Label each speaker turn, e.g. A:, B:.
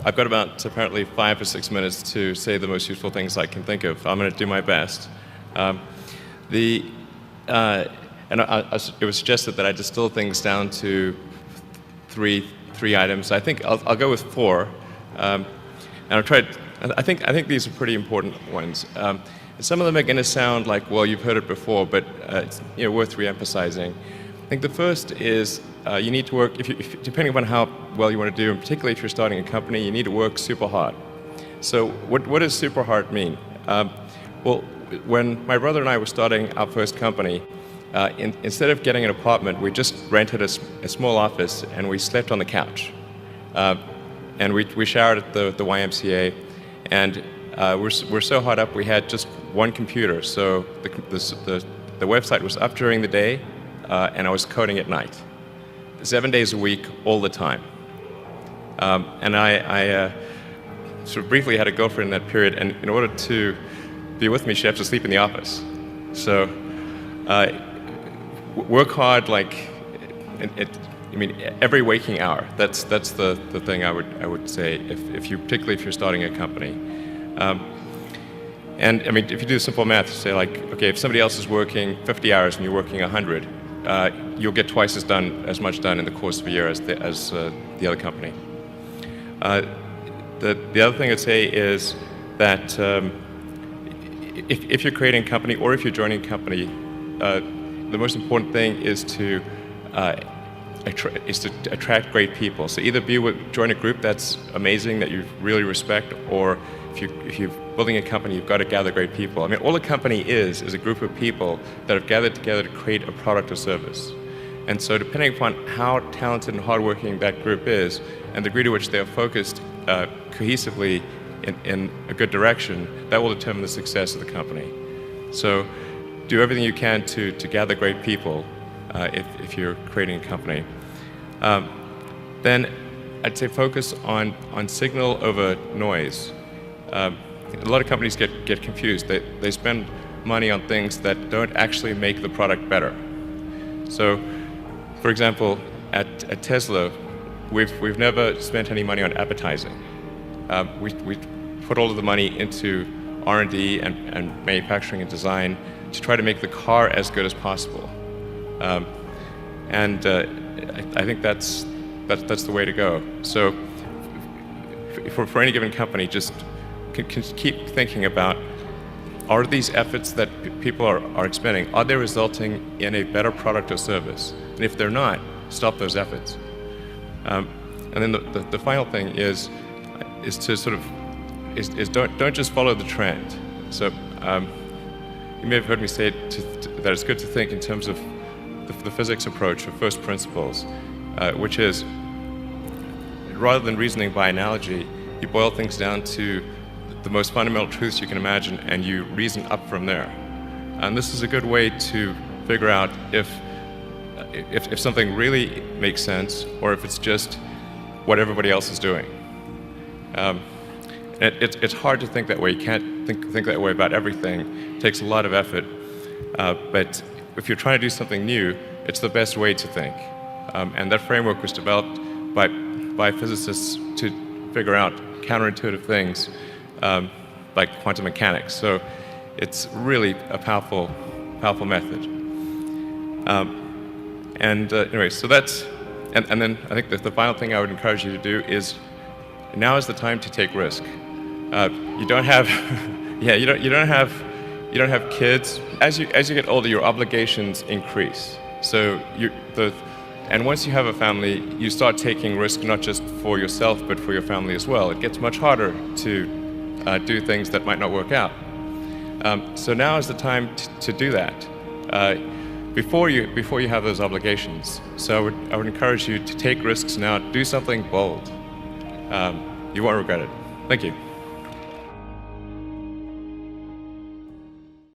A: I've got about apparently 5 or 6 minutes to say the most useful things I can think of. I'm going to do my best. It was suggested that I distill things down to three items. I think I'll go with 4, and I'll try. I think these are pretty important ones. Some of them are going to sound like, well, you've heard it before, but it's worth re-emphasizing. I think the first is you need to work, depending upon how well you want to do, and particularly if you're starting a company, you need to work super hard. So what does super hard mean? Well, when my brother and I were starting our first company, instead of getting an apartment, we just rented a small office and we slept on the couch. And we showered at the YMCA, and we're so hard up we had just one computer. So the website was up during the day, and I was coding at night, 7 days a week, all the time. And I sort of briefly had a girlfriend in that period, and in order to be with me, she had to sleep in the office. So work hard, like every waking hour. That's the thing I would say particularly if you're starting a company. And I mean, if you do simple math, you say like, okay, if somebody else is working 50 hours and you're working 100, you'll get twice as much done in the course of a year as the other company. The other thing I'd say is that if you're creating a company or if you're joining a company, the most important thing is to attract great people. So either join a group that's amazing, that you really respect, or if you're building a company, you've got to gather great people. I mean, all a company is a group of people that have gathered together to create a product or service. And so depending upon how talented and hardworking that group is, and the degree to which they are focused cohesively in a good direction, that will determine the success of the company. So do everything you can to gather great people if you're creating a company. Then I'd say focus on signal over noise. A lot of companies get confused. They spend money on things that don't actually make the product better. So, for example, at Tesla, we've never spent any money on advertising. We put all of the money into R&D and manufacturing and design to try to make the car as good as possible. I think that's the way to go. So, for any given company, just can keep thinking about, are these efforts that people are expending, are they resulting in a better product or service? And if they're not, stop those efforts. And then the final thing is to sort of don't just follow the trend. So you may have heard me say that it's good to think in terms of the physics approach of first principles, which is, rather than reasoning by analogy, you boil things down to the most fundamental truths you can imagine, and you reason up from there. And this is a good way to figure out if something really makes sense, or if it's just what everybody else is doing. It's hard to think that way. You can't think that way about everything. It takes a lot of effort. But if you're trying to do something new, it's the best way to think. And that framework was developed by physicists to figure out counterintuitive things, like quantum mechanics. So it's really a powerful method. Anyway, so that's, and then I think that the final thing I would encourage you to do is, now is the time to take risk. You don't have, you don't have kids. As you get older, your obligations increase. So and once you have a family, you start taking risk not just for yourself, but for your family as well. It gets much harder to do things that might not work out. So now is the time to do that before you have those obligations. So I would encourage you to take risks now. Do something bold. You won't regret it. Thank you.